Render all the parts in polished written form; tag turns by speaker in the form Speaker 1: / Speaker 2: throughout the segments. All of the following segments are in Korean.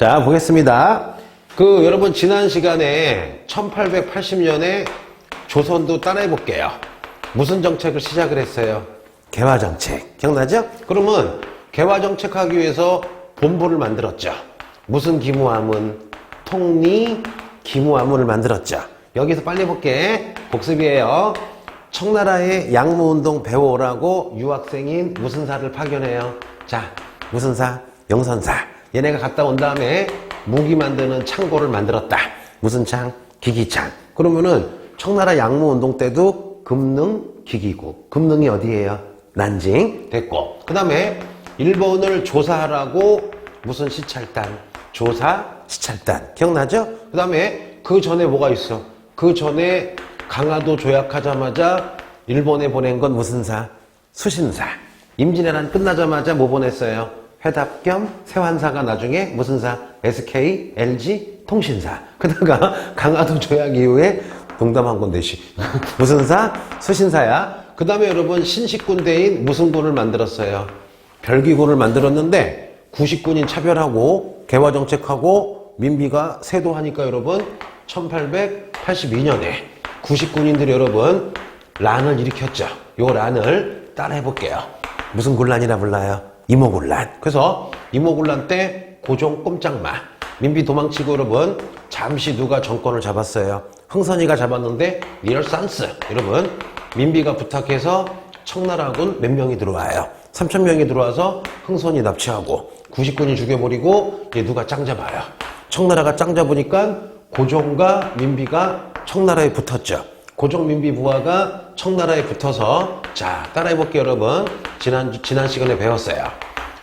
Speaker 1: 자, 보겠습니다. 여러분, 지난 시간에 1880년에 조선도 따라해 볼게요. 무슨 정책을 시작을 했어요? 개화정책. 기억나죠? 그러면 개화정책 하기 위해서 본부를 만들었죠. 무슨 기무화문? 통리 기무화문을 만들었죠. 여기서 빨리 볼게. 복습이에요. 청나라의 양무운동 배워오라고 유학생인 무슨 사를 파견해요? 자, 무슨 사? 영선사. 얘네가 갔다 온 다음에 무기 만드는 창고를 만들었다. 무슨 창? 기기창. 그러면은 청나라 양무운동 때도 금능 기기국. 금능이 어디예요? 난징. 됐고. 그 다음에 일본을 조사하라고 무슨 시찰단? 조사 시찰단. 기억나죠? 그 다음에 그 전에 뭐가 있어? 그 전에 강화도 조약하자마자 일본에 보낸 건 무슨 사? 수신사. 임진왜란 끝나자마자 뭐 보냈어요? 회답 겸 세환사가 나중에 무슨 사? SK, LG, 통신사. 그다가 강화도 조약 이후에 농담한 건데 무슨 사? 수신사야. 그 다음에 여러분 신식군대인 무슨 군을 만들었어요? 별기군을 만들었는데 구식군인 차별하고 개화정책하고 민비가 세도하니까 여러분 1882년에 구식군인들이 여러분 란을 일으켰죠. 요 란을 따라해 볼게요. 무슨 군란이라 불러요? 이모군란. 그래서 이모군란 때 고종 꼼짝마. 민비 도망치고 여러분 잠시 누가 정권을 잡았어요? 흥선이가 잡았는데 니얼산스. 여러분 민비가 부탁해서 청나라군 몇 명이 들어와요? 3,000명이 들어와서 흥선이 납치하고 구식군이 죽여버리고 이제 누가 짱 잡아요? 청나라가 짱 잡으니까 고종과 민비가 청나라에 붙었죠. 고종 민비 부하가 청나라에 붙어서 자 따라해 볼게요 여러분. 지난 시간에 배웠어요.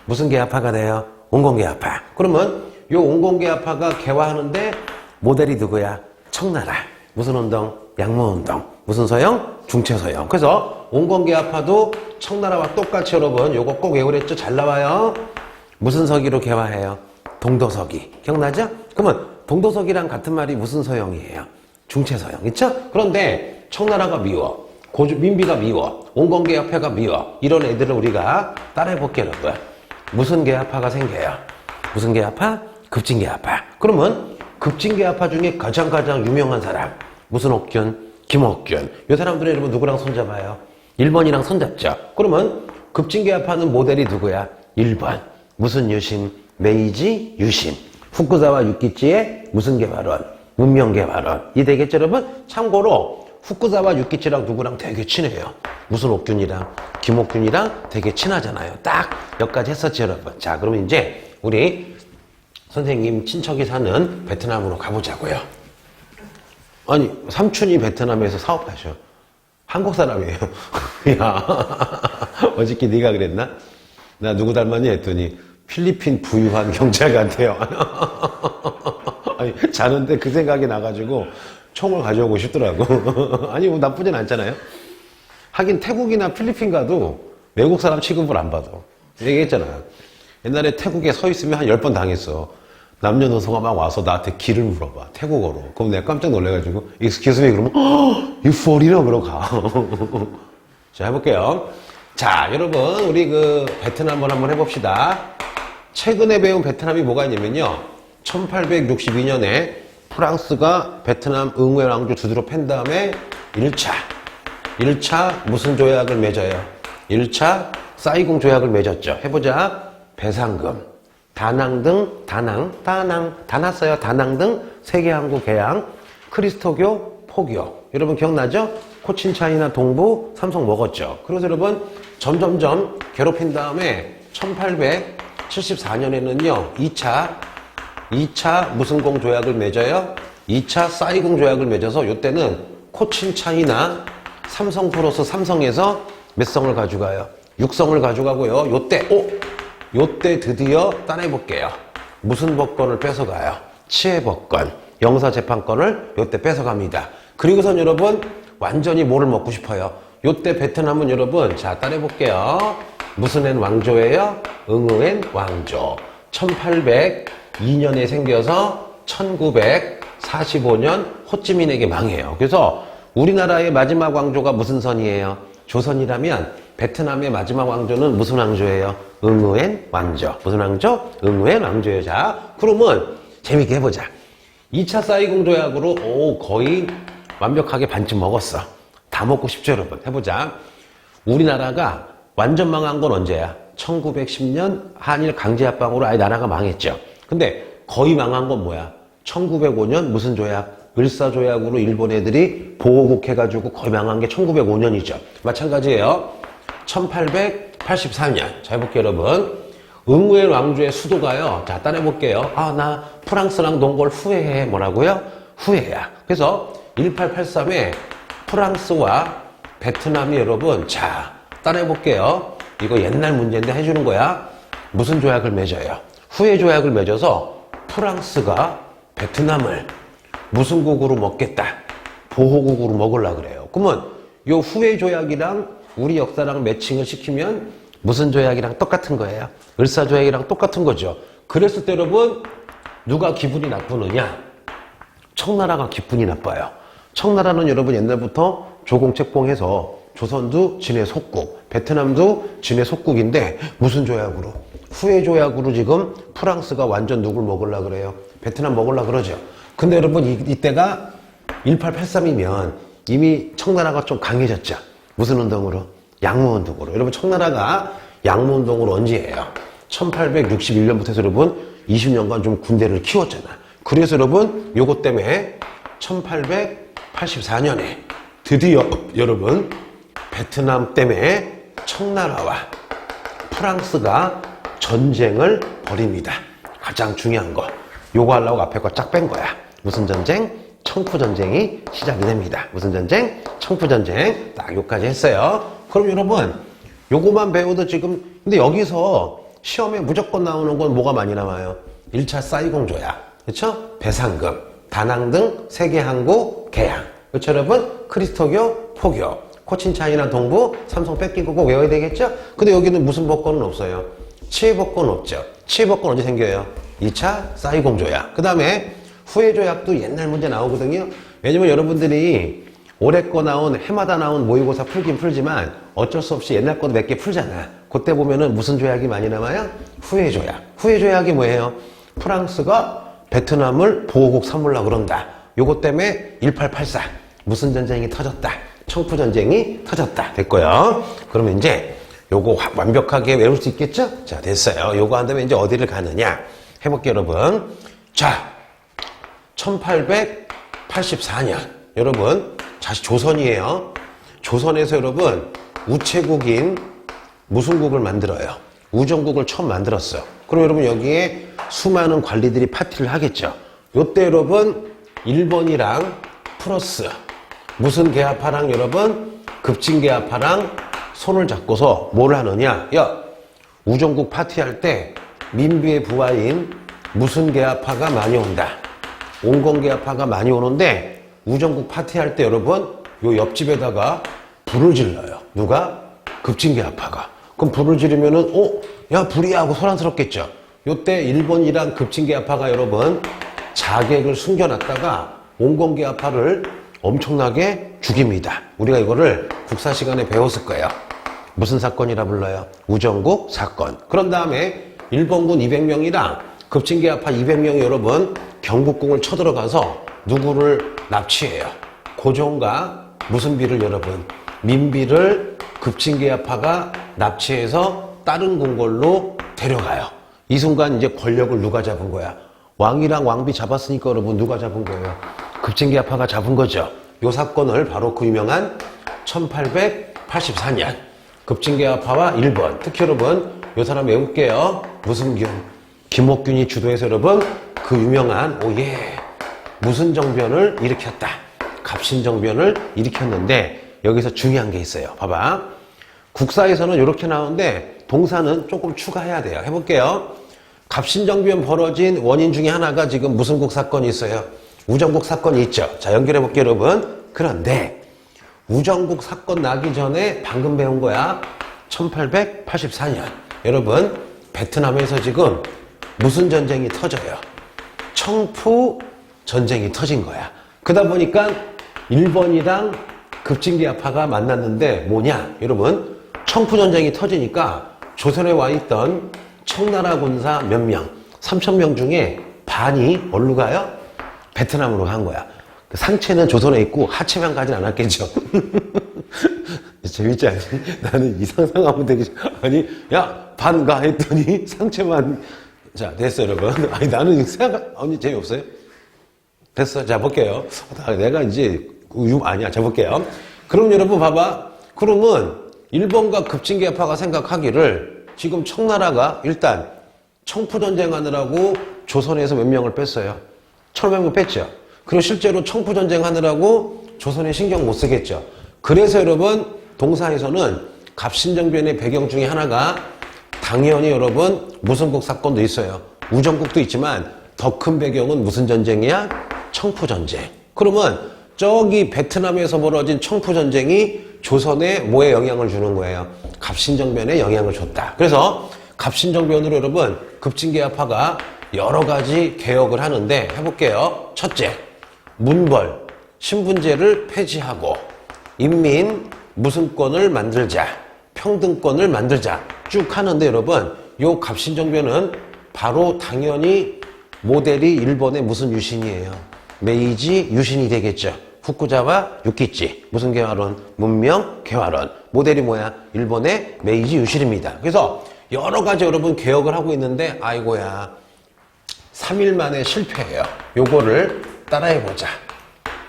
Speaker 1: 무슨 계합화가 돼요? 온건계합화. 그러면 요 온건계합화가 개화하는데 모델이 누구야? 청나라. 무슨 운동? 양무운동. 무슨 서영? 중체서영. 그래서 온건계합화도 청나라와 똑같이 여러분 요거 꼭 외우랬죠? 잘 나와요. 무슨 서기로 개화해요? 동도서기. 기억나죠? 그러면 동도서기랑 같은 말이 무슨 서영이에요? 중체서영. 있죠? 그런데 청나라가 미워. 민비가 미워. 온건계합화가 미워. 이런 애들을 우리가 따라해 볼게요, 여러분. 무슨 계합화가 생겨요? 무슨 계합화? 급진계합화. 그러면 급진계합화 중에 가장 유명한 사람. 무슨 옥균? 김옥균. 이 사람들은 여러분 누구랑 손잡아요? 1번이랑 손잡죠. 그러면 급진계합화는 모델이 누구야? 1번. 무슨 유신? 메이지 유신. 후쿠자와 유키치의 무슨 개발원? 문명개발원. 이 되겠죠, 여러분? 참고로 후쿠자와 유키치랑 누구랑 되게 친해요. 무슨 옥균이랑? 김옥균이랑 되게 친하잖아요. 딱 여기까지 했었죠, 여러분. 자, 그러면 이제 우리 선생님 친척이 사는 베트남으로 가보자고요. 아니, 삼촌이 베트남에서 사업하셔. 한국 사람이에요. 야, 어저께 네가 그랬나? 나 누구 닮았니? 했더니 필리핀 부유한 경찰 같아요. 아니, 자는데 그 생각이 나가지고 총을 가져오고 싶더라고. 아니, 뭐 나쁘진 않잖아요. 하긴 태국이나 필리핀 가도 외국 사람 취급을 안 받아. 얘기했잖아요. 옛날에 태국에 서 있으면 한 10번 당했어. 남녀노소가 막 와서 나한테 길을 물어봐. 태국어로. 그럼 내가 깜짝 놀래가지고 excuse me 그러면 you for real? 그러고 가. 자, 해볼게요. 자, 여러분 우리 베트남을 한번 해봅시다. 최근에 배운 베트남이 뭐가 있냐면요. 1862년에 프랑스가 베트남 응회 왕조 두드러 팬 다음에 1차 무슨 조약을 맺어요? 1차 사이공 조약을 맺었죠. 해보자. 배상금, 다낭 등, 다 났어요. 다낭 등 세계항구 개항, 크리스토교, 포교. 여러분 기억나죠? 코친차이나 동부, 삼성 먹었죠. 그래서 여러분 점점점 괴롭힌 다음에 1874년에는요 2차 무슨 공 조약을 맺어요? 2차 사이공 조약을 맺어서 이때는 코친차이나 삼성 플러스 삼성에서 몇 성을 가져가요? 6성을 가져가고요. 요때 드디어 따라해 볼게요. 무슨 법권을 뺏어가요? 치해법권, 영사재판권을 요때 뺏어갑니다. 그리고선 여러분 완전히 뭐를 먹고 싶어요? 요때 베트남은 여러분 자 따라해 볼게요. 무슨 엔 왕조예요? 응우엔 왕조. 1802년에 생겨서 1945년 호찌민에게 망해요. 그래서 우리나라의 마지막 왕조가 무슨 선이에요? 조선이라면 베트남의 마지막 왕조는 무슨 왕조예요? 응우엔 왕조. 무슨 왕조? 응우엔 왕조예요. 자, 그러면 재밌게 해보자. 2차 사이공 조약으로 거의 완벽하게 반쯤 먹었어. 다 먹고 싶죠, 여러분? 해보자. 우리나라가 완전 망한 건 언제야? 1910년 한일 강제합방으로 아예 나라가 망했죠. 근데 거의 망한 건 뭐야? 1905년 무슨 조약? 을사조약으로 일본 애들이 보호국 해가지고 거의 망한 게 1905년이죠. 마찬가지예요. 1884년. 자, 해볼게요, 여러분. 응우엔 왕조의 수도가요. 자, 따라해볼게요. 나 프랑스랑 논 걸 후회해. 뭐라고요? 후회야. 그래서 1883에 프랑스와 베트남이 여러분, 자, 따라해볼게요. 이거 옛날 문제인데 해주는 거야. 무슨 조약을 맺어요? 후회 조약을 맺어서 프랑스가 베트남을 무슨 국으로 먹겠다? 보호국으로 먹으려고 그래요. 그러면 요 후회 조약이랑 우리 역사랑 매칭을 시키면 무슨 조약이랑 똑같은 거예요? 을사조약이랑 똑같은 거죠. 그랬을 때 여러분, 누가 기분이 나쁘느냐? 청나라가 기분이 나빠요. 청나라는 여러분 옛날부터 조공책봉해서 조선도 진해 속국, 베트남도 진해 속국인데 무슨 조약으로? 후회 조약으로 지금 프랑스가 완전 누굴 먹으려고 그래요? 베트남 먹으려고 그러죠. 근데 여러분 이때가 1883이면 이미 청나라가 좀 강해졌죠. 무슨 운동으로? 양무운동으로. 여러분 청나라가 양무운동으로 언제예요? 1861년부터 해서 여러분 20년간 좀 군대를 키웠잖아. 그래서 여러분 요것 때문에 1884년에 드디어 여러분 베트남 때문에 청나라와 프랑스가 전쟁을 벌입니다. 가장 중요한 거. 요거 하려고 앞에 거 쫙 뺀 거야. 무슨 전쟁? 청푸전쟁이 시작이 됩니다. 무슨 전쟁? 청푸전쟁. 딱 요까지 했어요. 그럼 여러분 요거만 배워도 지금 근데 여기서 시험에 무조건 나오는 건 뭐가 많이 나와요? 1차 사이공 조약. 그렇죠? 배상금, 다낭 등 세계 항구 개항. 그렇죠 여러분? 크리스토교, 포교. 코친차이나 동부, 삼성 뺏긴 거 꼭 외워야 되겠죠? 근데 여기는 무슨 법권은 없어요? 치해법권 없죠. 치해법권 언제 생겨요? 2차 사이공 조약. 그 다음에 후해 조약도 옛날 문제 나오거든요. 왜냐면 여러분들이 올해 거 나온 해마다 나온 모의고사 풀긴 풀지만 어쩔 수 없이 옛날 거도 몇 개 풀잖아. 그때 보면은 무슨 조약이 많이 남아요? 후해 조약. 후해 조약이 뭐예요? 프랑스가 베트남을 보호국 삼으려고 그런다. 요것 때문에 1884 무슨 전쟁이 터졌다. 청푸전쟁이 터졌다. 됐고요. 그러면 이제 요거 완벽하게 외울 수 있겠죠? 자, 됐어요. 요거 한 다음에 이제 어디를 가느냐? 해볼게요, 여러분. 자, 1884년. 여러분, 다시 조선이에요. 조선에서 여러분, 우체국인 무슨 국을 만들어요? 우정국을 처음 만들었어요. 그럼 여러분, 여기에 수많은 관리들이 파티를 하겠죠. 요때 여러분, 일본이랑 플러스 무슨 계합파랑 여러분? 급진계합파랑 손을 잡고서 뭘 하느냐? 야, 우정국 파티할 때 민비의 부하인 무슨 계합파가 많이 온다. 온건계합파가 많이 오는데 우정국 파티할 때 여러분 요 옆집에다가 불을 질러요. 누가? 급진계합파가. 그럼 불을 지르면은 야 불이야 하고 소란스럽겠죠. 요때 일본이랑 급진계합파가 여러분 자객을 숨겨놨다가 온건계합파를 엄청나게 죽입니다. 우리가 이거를 국사 시간에 배웠을 거예요. 무슨 사건이라 불러요? 우정국 사건. 그런 다음에 일본군 200명이랑 급진계합파 200명이 여러분 경복궁을 쳐들어가서 누구를 납치해요? 고종과 무슨 비를 여러분? 민비를 급진계합파가 납치해서 다른 궁궐로 데려가요. 이 순간 이제 권력을 누가 잡은 거야? 왕이랑 왕비 잡았으니까 여러분 누가 잡은 거예요? 급진계합파가 잡은 거죠. 이 사건을 바로 그 유명한 1884년 급진계합파와 일본, 특히 여러분 이 사람 외울게요. 무슨균, 김옥균이 주도해서 여러분 그 유명한 무슨 정변을 일으켰다. 갑신정변을 일으켰는데 여기서 중요한 게 있어요. 봐봐. 국사에서는 이렇게 나오는데 동사는 조금 추가해야 돼요. 해볼게요. 갑신정변 벌어진 원인 중에 하나가 지금 무슨 국 사건이 있어요? 우정국 사건이 있죠. 자, 연결해 볼게요, 여러분. 그런데 우정국 사건 나기 전에 방금 배운 거야. 1884년. 여러분, 베트남에서 지금 무슨 전쟁이 터져요? 청푸 전쟁이 터진 거야. 그러다 보니까 일본이랑 급진계합파가 만났는데 뭐냐? 여러분, 청푸전쟁이 터지니까 조선에 와 있던 청나라 군사 몇 명, 3,000명 중에 반이 어디로 가요? 베트남으로 간 거야. 상체는 조선에 있고 하체만 가진 않았겠죠. 재밌지 않니? 나는 이 상상하면 되게, 아니, 야, 반 가 했더니 상체만. 자, 됐어, 여러분. 아니, 나는 생각, 아니, 재미없어요? 됐어. 자, 볼게요. 내가 이제, 아니야. 자, 볼게요. 그럼 여러분 봐봐. 그러면 일본과 급진계파가 생각하기를 지금 청나라가 일단 청푸전쟁 하느라고 조선에서 몇 명을 뺐어요? 1,500명 뺐죠. 그리고 실제로 청푸전쟁 하느라고 조선에 신경 못 쓰겠죠. 그래서 여러분 동사에서는 갑신정변의 배경 중에 하나가 당연히 여러분 무슨국 사건도 있어요. 우정국도 있지만 더 큰 배경은 무슨 전쟁이야? 청푸전쟁. 그러면 저기 베트남에서 벌어진 청푸전쟁이 조선에 뭐에 영향을 주는 거예요? 갑신정변에 영향을 줬다. 그래서 갑신정변으로 여러분 급진계파가 여러 가지 개혁을 하는데 해볼게요. 첫째, 문벌, 신분제를 폐지하고 인민 무슨권을 만들자, 평등권을 만들자 쭉 하는데 여러분 요 갑신정변은 바로 당연히 모델이 일본의 무슨 유신이에요? 메이지 유신이 되겠죠. 후쿠자와 유키치 무슨 개화론? 문명 개화론. 모델이 뭐야? 일본의 메이지 유신입니다. 그래서 여러 가지 여러분 개혁을 하고 있는데 아이고야 3일 만에 실패해요. 요거를 따라해보자.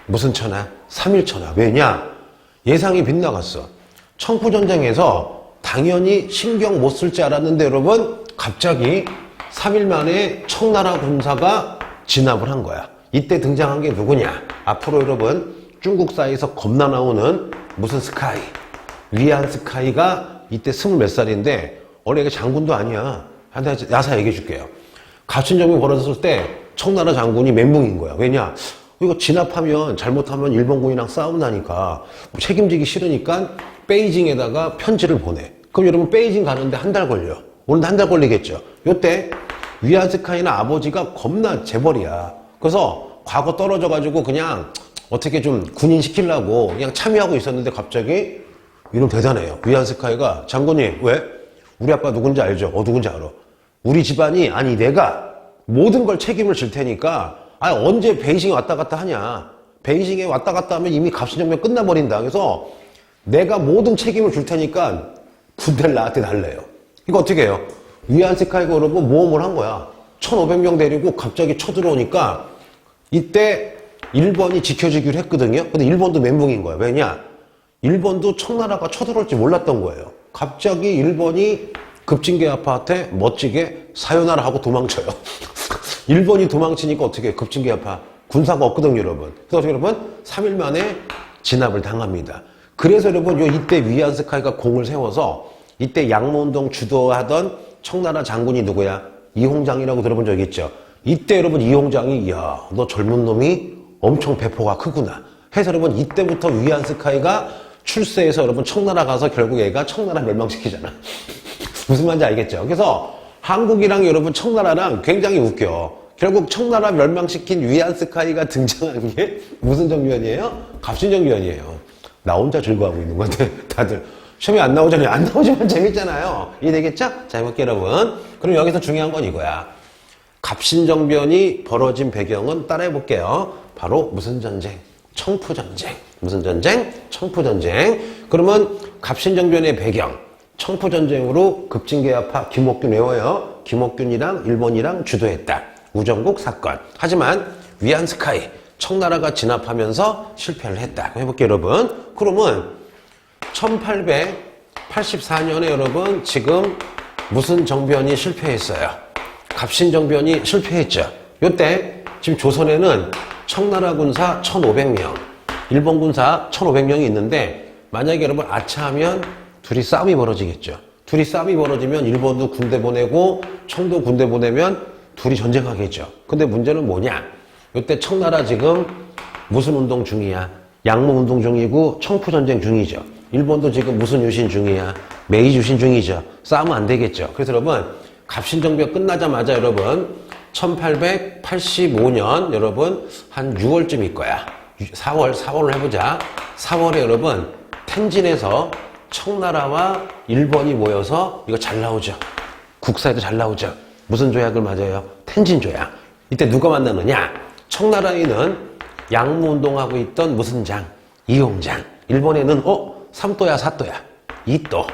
Speaker 1: 무슨 천하? 3일 천하. 왜냐? 예상이 빗나갔어. 청푸전쟁에서 당연히 신경 못 쓸 줄 알았는데 여러분 갑자기 3일 만에 청나라 군사가 진압을 한 거야. 이때 등장한 게 누구냐? 앞으로 여러분 중국사에서 겁나 나오는 무슨 스카이, 위안 스카이가 이때 20몇 살인데 원래 이게 장군도 아니야. 한테 야사 얘기해 줄게요. 갑신정변이 벌어졌을 때 청나라 장군이 멘붕인 거야. 왜냐? 이거 진압하면 잘못하면 일본군이랑 싸운다니까 책임지기 싫으니까 베이징에다가 편지를 보내. 그럼 여러분 베이징 가는데 한 달 걸려. 오는데 한 달 걸리겠죠. 요때 위안 스카이나 아버지가 겁나 재벌이야. 그래서 과거 떨어져가지고 그냥 어떻게 좀 군인 시키려고 그냥 참여하고 있었는데 갑자기 이놈 대단해요. 위안 스카이가 장군님 왜? 우리 아빠 누군지 알죠? 누군지 알아. 우리 집안이 아니 내가 모든 걸 책임을 질 테니까 언제 베이징에 왔다 갔다 하냐. 베이징에 왔다 갔다 하면 이미 갑신정변 끝나버린다. 그래서 내가 모든 책임을 줄 테니까 군대를 나한테 달래요. 이거 어떻게 해요? 위안 스카이가 여러분 모험을 한 거야. 1,500명 데리고 갑자기 쳐들어오니까 이때 일본이 지켜주기로 했거든요. 근데 일본도 멘붕인 거야. 왜냐? 일본도 청나라가 쳐들어올지 몰랐던 거예요. 갑자기 일본이 급진계파한테 멋지게 사요나라 하고 도망쳐요. 일본이 도망치니까 어떻게 해? 급진계파 군사가 없거든요, 여러분. 그래서 여러분 3일 만에 진압을 당합니다. 그래서 여러분 이때 위안 스카이가 공을 세워서 이때 양모운동 주도하던 청나라 장군이 누구야? 이홍장이라고 들어본 적 있죠? 이때 여러분 이홍장이 이야 너 젊은 놈이 엄청 배포가 크구나 해서 여러분 이때부터 위안 스카이가 출세해서 여러분 청나라 가서 결국 얘가 청나라 멸망시키잖아. 무슨 말인지 알겠죠? 그래서 한국이랑 여러분 청나라랑 굉장히 웃겨. 결국 청나라 멸망시킨 위안 스카이가 등장한 게 무슨 정변이에요? 갑신정변이에요. 나 혼자 즐거워하고 있는 건데 다들 시험에 안 나오잖아요. 안 나오지만 재밌잖아요. 이해되겠죠? 자, 해볼게요, 여러분. 그럼 여기서 중요한 건 이거야. 갑신정변이 벌어진 배경은 따라해볼게요. 바로 무슨 전쟁? 청푸전쟁. 무슨 전쟁? 청푸전쟁. 그러면 갑신정변의 배경, 청푸전쟁으로 급진계파 김옥균 외워요. 김옥균이랑 일본이랑 주도했다. 우정국 사건. 하지만 위안 스카이, 청나라가 진압하면서 실패를 했다. 해볼게요, 여러분. 그러면 1884년에 여러분 지금 무슨 정변이 실패했어요? 갑신정변이 실패했죠. 요때 지금 조선에는 청나라 군사 1,500명, 일본 군사 1,500명이 있는데 만약에 여러분 아차하면 둘이 싸움이 벌어지겠죠. 둘이 싸움이 벌어지면 일본도 군대 보내고 청도 군대 보내면 둘이 전쟁하겠죠. 근데 문제는 뭐냐? 요때 청나라 지금 무슨 운동 중이야? 양모 운동 중이고 청푸전쟁 중이죠. 일본도 지금 무슨 유신 중이야? 메이지 유신 중이죠. 싸우면 안 되겠죠. 그래서 여러분 갑신정변 끝나자마자 여러분 1885년 여러분 한 6월쯤일 거야. 4월을 해보자. 4월에 여러분 텐진에서 청나라와 일본이 모여서 이거 잘 나오죠. 국사에도 잘 나오죠. 무슨 조약을 맺어요? 텐진 조약. 이때 누가 만나느냐? 청나라에는 양무운동하고 있던 무슨 장? 이홍장. 일본에는 삼도야 사도야 이또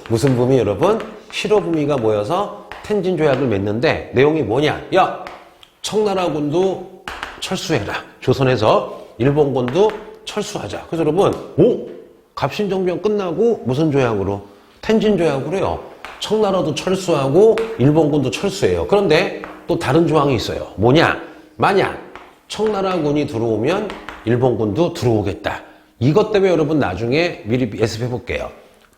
Speaker 1: 무슨 부미 여러분? 시로부미가 모여서 텐진 조약을 맺는데 내용이 뭐냐? 야, 청나라군도 철수해라. 조선에서 일본군도 철수하자. 그래서 여러분, 갑신정변 끝나고 무슨 조약으로? 텐진 조약으로요. 청나라도 철수하고 일본군도 철수해요. 그런데 또 다른 조항이 있어요. 뭐냐? 만약 청나라군이 들어오면 일본군도 들어오겠다. 이것 때문에 여러분 나중에 미리 예습해 볼게요.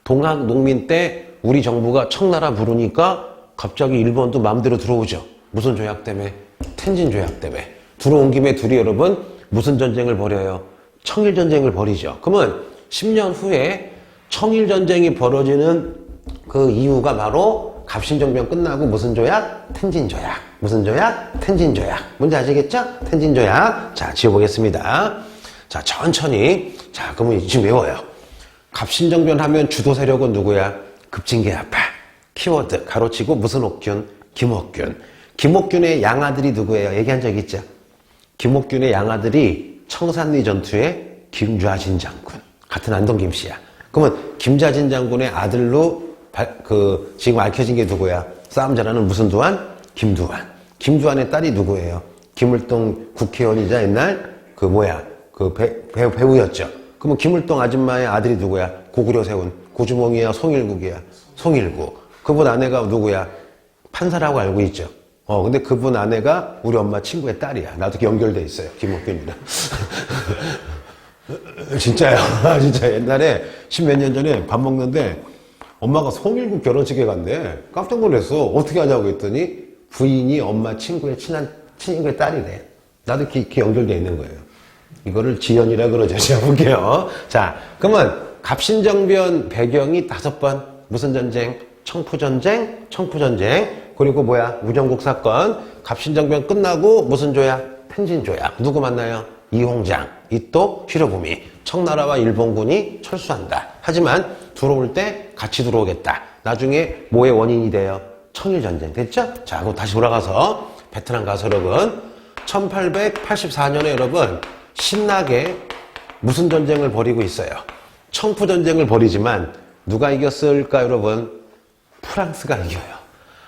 Speaker 1: 동학농민 때 우리 정부가 청나라 부르니까 갑자기 일본도 마음대로 들어오죠. 무슨 조약 때문에? 텐진 조약 때문에. 들어온 김에 둘이 여러분 무슨 전쟁을 벌여요? 청일전쟁을 벌이죠. 그러면 10년 후에 청일전쟁이 벌어지는 그 이유가 바로 갑신정변 끝나고 무슨 조약? 텐진 조약. 무슨 조약? 텐진 조약. 뭔지 아시겠죠? 텐진 조약. 자, 지어보겠습니다. 자, 천천히. 자, 그러면 지금 외워요. 갑신정변 하면 주도 세력은 누구야? 급진계합파. 키워드 가로치고 무슨 옥균? 김옥균. 김옥균의 양아들이 누구예요? 얘기한 적 있죠? 김옥균의 양아들이 청산리 전투의 김좌진 장군. 같은 안동 김씨야. 그러면 김좌진 장군의 아들로 지금 밝혀진 게 누구야? 싸움 잘하는 무슨 두한? 김두한. 김두한의 딸이 누구예요? 김을동 국회의원이자 옛날 배우였죠. 그러면 김을동 아줌마의 아들이 누구야? 고구려 세운 고주몽이야? 송일국이야? 송일국. 그분 아내가 누구야? 판사라고 알고 있죠. 근데 그분 아내가 우리 엄마 친구의 딸이야. 나도 연결돼 있어요. 김옥균이랑. 진짜요. 진짜 옛날에 10몇 년 전에 밥 먹는데 엄마가 송일국 결혼식에 간대. 깜짝 놀랐어. 어떻게 하냐고 했더니 부인이 엄마 친구의 친구의 딸이래. 나도 이렇게 연결돼 있는 거예요. 이거를 지연이라 그러죠. 제가 볼게요. 자, 그러면 갑신정변 배경이 5번. 무슨 전쟁? 청푸전쟁. 그리고 우정국 사건. 갑신정변 끝나고 무슨 조약? 텐진 조약. 누구 만나요? 이홍장, 이또, 시로부미. 청나라와 일본군이 철수한다. 하지만 들어올 때 같이 들어오겠다. 나중에 뭐의 원인이 돼요? 청일전쟁. 됐죠? 자, 그럼 다시 돌아가서 베트남 가서 여러분 1884년에 여러분 신나게 무슨 전쟁을 벌이고 있어요? 청푸전쟁을 벌이지만 누가 이겼을까 여러분? 프랑스가 이겨요.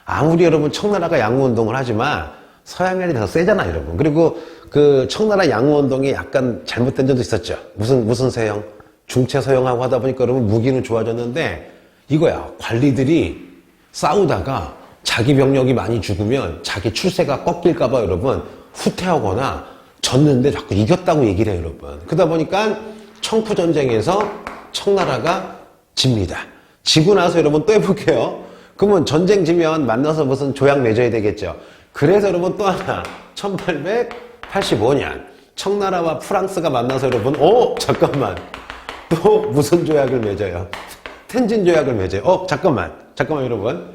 Speaker 1: 아무리 여러분 청나라가 양무운동을 하지만 서양인이 더 세잖아 여러분. 그리고 그 청나라 양무운동이 약간 잘못된 점도 있었죠. 무슨 서형? 중체 서형하고 하다 보니까 여러분 무기는 좋아졌는데 이거야. 관리들이 싸우다가 자기 병력이 많이 죽으면 자기 출세가 꺾일까봐 여러분 후퇴하거나 졌는데 자꾸 이겼다고 얘기를 해요 여러분. 그러다 보니까 청푸전쟁에서 청나라가 집니다. 지고 나서 여러분 또 해볼게요. 그러면 전쟁 지면 만나서 무슨 조약 맺어야 되겠죠. 그래서 여러분 또 하나 1885년 청나라와 프랑스가 만나서 여러분 잠깐만 또 무슨 조약을 맺어요? 텐진 조약을 맺어요. 잠깐만 여러분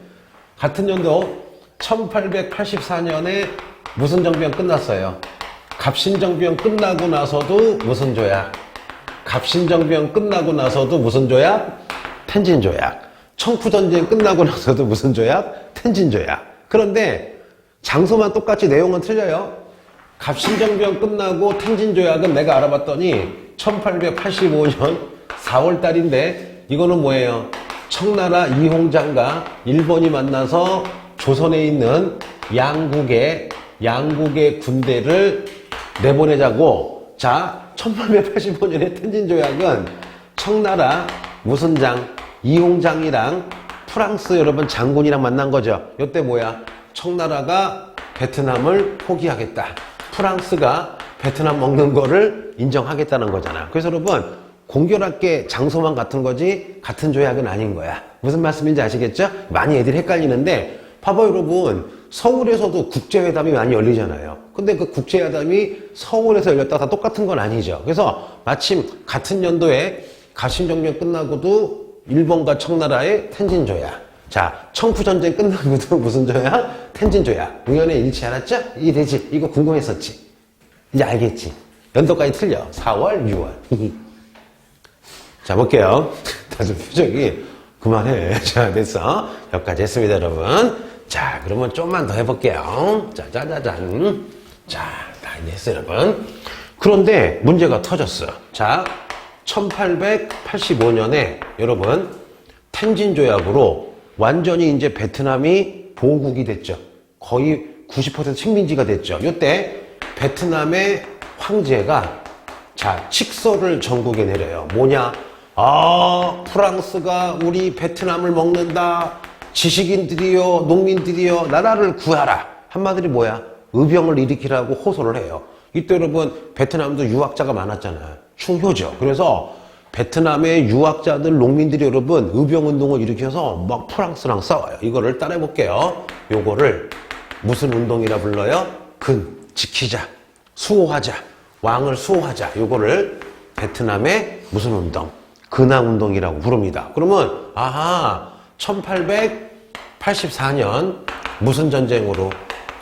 Speaker 1: 같은 연도 1884년에 무슨 정변 끝났어요? 갑신정변 끝나고 나서도 무슨 조약? 갑신정변 끝나고 나서도 무슨 조약? 텐진 조약. 청푸전쟁 끝나고 나서도 무슨 조약? 텐진 조약. 그런데 장소만 똑같이 내용은 틀려요. 갑신정변 끝나고 텐진 조약은 내가 알아봤더니 1885년 4월 달인데 이거는 뭐예요? 청나라 이홍장과 일본이 만나서 조선에 있는 양국의 군대를 내보내자고. 자, 1885년에 텐진 조약은 청나라 무슨 장? 이홍장이랑 프랑스 여러분 장군이랑 만난 거죠. 이때 청나라가 베트남을 포기하겠다. 프랑스가 베트남 먹는 거를 인정하겠다는 거잖아. 그래서 여러분 공교롭게 장소만 같은 거지 같은 조약은 아닌 거야. 무슨 말씀인지 아시겠죠? 많이 애들이 헷갈리는데 봐봐 여러분 서울에서도 국제회담이 많이 열리잖아요. 근데 그 국제회담이 서울에서 열렸다 다 똑같은 건 아니죠. 그래서 마침 같은 연도에 갑신정변 끝나고도 일본과 청나라의 텐진 조약. 자, 청푸전쟁 끝나고도 무슨 조약? 텐진 조약. 우연의 일치 알았죠? 이해되지? 이거 궁금했었지? 이제 알겠지? 연도까지 틀려. 4월, 6월. 자, 볼게요. 다들 표정이 그만해. 자, 됐어. 여기까지 했습니다, 여러분. 자, 그러면 좀만 더 해볼게요. 자, 짜자잔. 자, 다 이제 했어요, 여러분. 그런데 문제가 터졌어. 자, 1885년에 여러분, 텐진 조약으로 완전히 이제 베트남이 보호국이 됐죠. 거의 90% 식민지가 됐죠. 이때 베트남의 황제가 자, 칙서를 전국에 내려요. 뭐냐? 프랑스가 우리 베트남을 먹는다. 지식인들이요, 농민들이요, 나라를 구하라. 한마디로 뭐야? 의병을 일으키라고 호소를 해요. 이때 여러분, 베트남도 유학자가 많았잖아요. 충효죠. 그래서 베트남의 유학자들, 농민들이 여러분, 의병운동을 일으켜서 막 프랑스랑 싸워요. 이거를 따라해볼게요. 요거를 무슨 운동이라 불러요? 지키자, 수호하자, 왕을 수호하자. 요거를 베트남의 무슨 운동? 근황운동이라고 부릅니다. 그러면, 1884년 무슨 전쟁으로?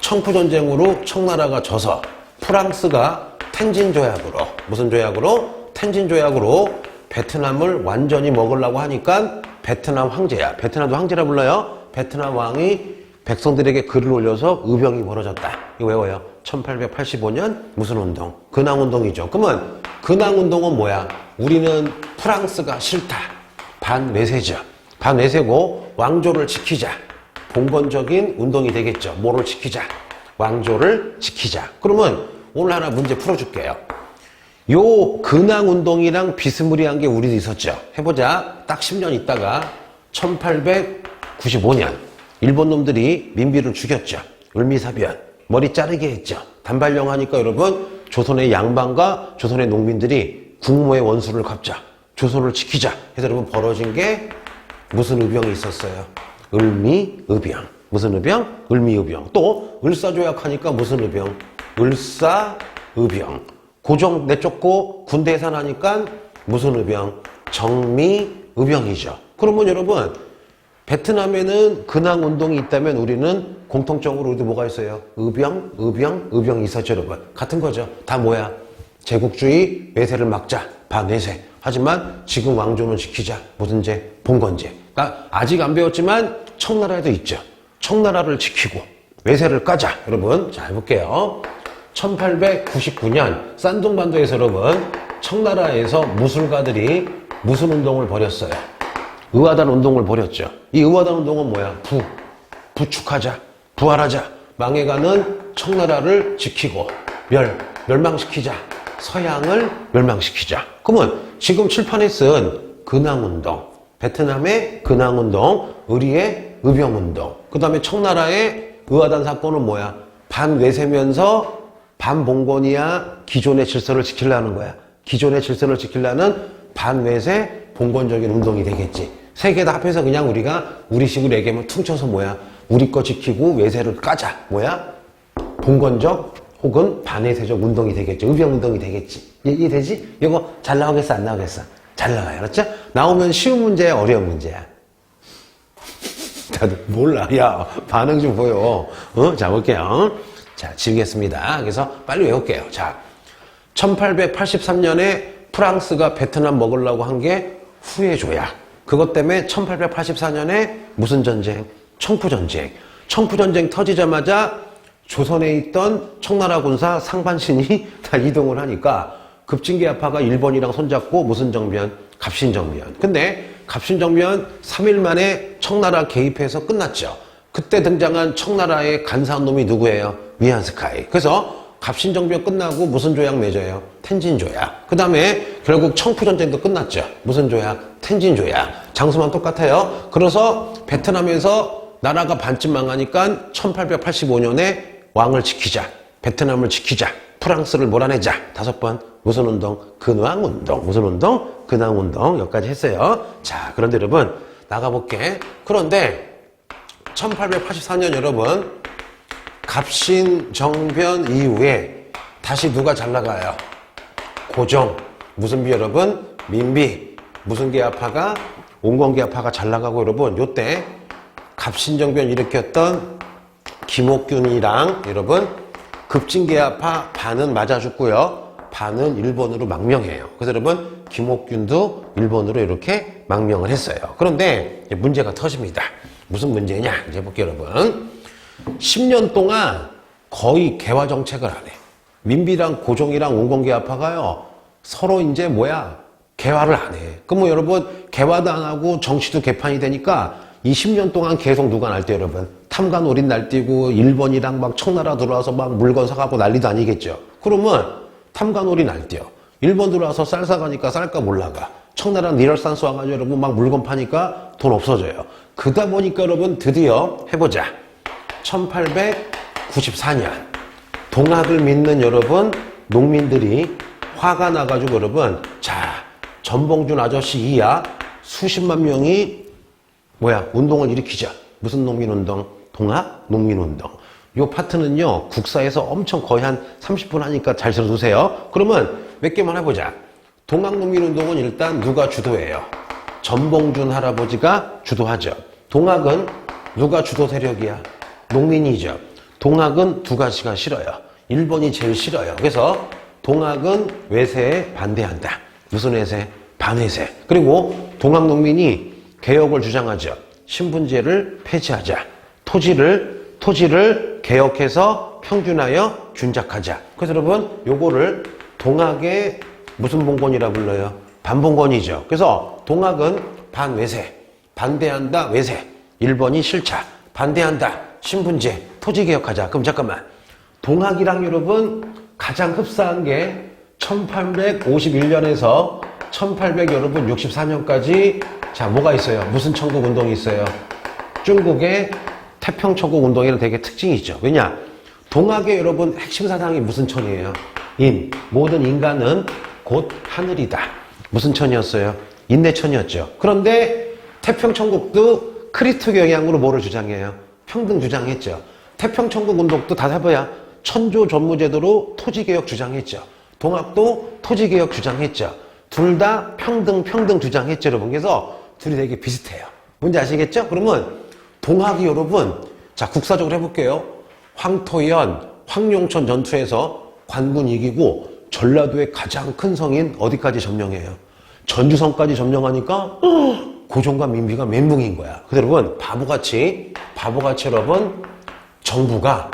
Speaker 1: 청푸전쟁으로 청나라가 져서 프랑스가 텐진 조약으로, 무슨 조약으로? 텐진 조약으로 베트남을 완전히 먹으려고 하니까 베트남 황제야. 베트남도 황제라 불러요. 베트남 왕이 백성들에게 글을 올려서 의병이 벌어졌다. 이거 외워요. 1885년 무슨 운동? 근황운동이죠. 그러면 근황운동은 뭐야? 우리는 프랑스가 싫다. 반외세죠. 반외세고 왕조를 지키자. 봉건적인 운동이 되겠죠. 뭐를 지키자? 왕조를 지키자. 그러면 오늘 하나 문제 풀어줄게요. 요 근황운동이랑 비스무리한 게 우리도 있었죠. 해보자. 딱 10년 있다가 1895년 일본 놈들이 민비를 죽였죠. 을미사변. 머리 자르게 했죠. 단발령 하니까 여러분 조선의 양반과 조선의 농민들이 국모의 원수를 갚자. 조선을 지키자. 해서 여러분 벌어진 게 무슨 의병이 있었어요? 을미의병. 무슨 의병? 을미의병. 또 을사조약 하니까 무슨 의병? 을사의병. 고종 내쫓고 군대 해산하니까 무슨 의병? 정미의병이죠. 그러면 여러분 베트남에는 근황운동이 있다면 우리는 공통적으로 우리도 뭐가 있어요? 의병이 있었죠, 여러분. 같은 거죠. 다 뭐야? 제국주의, 외세를 막자, 반외세. 하지만 지금 왕조는 지키자. 무슨 제? 봉건제. 그러니까 아직 안 배웠지만 청나라에도 있죠. 청나라를 지키고 외세를 까자. 여러분, 자, 해볼게요. 1899년 산둥반도에서 여러분 청나라에서 무술가들이 무슨 운동을 벌였어요? 의화단 운동을 벌였죠. 이 의화단 운동은 뭐야? 부축하자, 부활하자, 망해가는 청나라를 지키고 멸망시키자, 서양을 멸망시키자. 그러면 지금 칠판에 쓴 근황운동, 베트남의 근황운동, 의리의 의병운동, 그 다음에 청나라의 의화단 사건은 뭐야? 반외세면서 반봉건이야 기존의 질서를 지키려는 거야. 기존의 질서를 지키려는 반외세 봉건적인 운동이 되겠지. 세 개 다 합해서 그냥 우리가 우리식으로 얘기하면 퉁쳐서 뭐야? 우리 거 지키고 외세를 까자. 뭐야? 봉건적 혹은 반외세적 운동이 되겠지. 의병운동이 되겠지. 이해되지? 이거 잘 나오겠어? 안 나오겠어? 잘 나와요. 그렇죠? 나오면 쉬운 문제야? 어려운 문제야? 다들 몰라. 야, 반응 좀 보여. 자, 볼게요. 자, 지우겠습니다. 그래서 빨리 외울게요. 자, 1883년에 프랑스가 베트남 먹으려고 한 게 후에 조약. 그것 때문에 1884년에 무슨 전쟁? 청푸전쟁. 청푸전쟁 터지자마자 조선에 있던 청나라 군사 상반신이 다 이동을 하니까 급진계합파가 일본이랑 손잡고 무슨 정변? 갑신정변. 근데 갑신정변 3일 만에 청나라 개입해서 끝났죠. 그때 등장한 청나라의 간사한 놈이 누구예요? 위안스카이. 그래서 갑신정변 끝나고 무슨 조약 맺어요? 텐진조약. 그 다음에 결국 청푸전쟁도 끝났죠. 무슨 조약? 텐진조약. 장소만 똑같아요. 그래서 베트남에서 나라가 반쯤 망하니까 1885년에 왕을 지키자. 베트남을 지키자. 프랑스를 몰아내자. 5번. 무슨 운동? 근황운동. 무슨 운동? 근황운동. 여기까지 했어요. 자, 그런데 여러분 나가볼게. 그런데 1884년 여러분 갑신정변 이후에 다시 누가 잘 나가요? 고종. 무슨 비 여러분? 민비. 무슨 계합파가? 온건계합파가 잘 나가고 여러분 요때 갑신정변 일으켰던 김옥균이랑 여러분 급진계합파 반은 맞아 죽고요. 반은 일본으로 망명해요. 그래서 여러분 김옥균도 일본으로 이렇게 망명을 했어요. 그런데 문제가 터집니다. 무슨 문제냐? 이제 볼게요, 여러분. 10년 동안 거의 개화 정책을 안 해. 민비랑 고종이랑 운공개화파가요 서로 이제 개화를 안 해. 그럼 여러분 개화도 안 하고 정치도 개판이 되니까 이 10년 동안 계속 누가 날뛰어 여러분? 탐관오린 날뛰고 일본이랑 막 청나라 들어와서 막 물건 사가고 난리도 아니겠죠. 그러면 탐관오리 날뛰어. 일본 들어와서 쌀 사가니까 쌀값 올라가. 청나라 니럴산 쏘아가지고 여러분 막 물건 파니까 돈 없어져요. 그러다 보니까 여러분 드디어 해보자. 1894년 동학을 믿는 여러분 농민들이 화가 나가지고 여러분 자 전봉준 아저씨 이하 수십만 명이 운동을 일으키자. 무슨 농민운동? 동학 농민운동. 요 파트는요 국사에서 엄청 거의 한 30분 하니까 잘 들어두세요. 그러면 몇 개만 해보자. 동학농민운동은 일단 누가 주도해요? 전봉준 할아버지가 주도하죠. 동학은 누가 주도 세력이야? 농민이죠. 동학은 두 가지가 싫어요. 1번이 제일 싫어요. 그래서 동학은 외세에 반대한다. 무슨 외세? 반외세. 그리고 동학농민이 개혁을 주장하죠. 신분제를 폐지하자. 토지를 개혁해서 평준하여 균작하자. 그래서 여러분 요거를 동학의 무슨 봉건이라 불러요? 반봉건이죠. 그래서 동학은 반외세, 반대한다 외세. 1번이 싫자, 반대한다 신분제, 토지개혁하자. 그럼 잠깐만. 동학이랑 여러분 가장 흡사한 게 1851년에서 1864년까지 자 뭐가 있어요? 무슨 천국운동이 있어요? 중국의 태평천국운동이라는 되게 특징이 있죠. 왜냐? 동학의 여러분 핵심 사상이 무슨 천이에요? 모든 인간은 곧 하늘이다. 무슨 천이었어요? 인내천이었죠. 그런데 태평천국도 크리스토 경향으로 뭐를 주장해요? 평등 주장했죠. 태평천국운동도 다 해봐야 천조전무제도로 토지개혁 주장했죠. 동학도 토지개혁 주장했죠. 둘 다 평등 주장했죠, 여러분. 그래서 둘이 되게 비슷해요. 뭔지 아시겠죠? 그러면 동학이 여러분, 자, 국사적으로 해볼게요. 황토현, 황룡천 전투에서 관군 이기고 전라도의 가장 큰 성인 어디까지 점령해요? 전주성까지 점령하니까 고종과 민비가 멘붕인 거야. 그래서 여러분, 바보같이 여러분, 정부가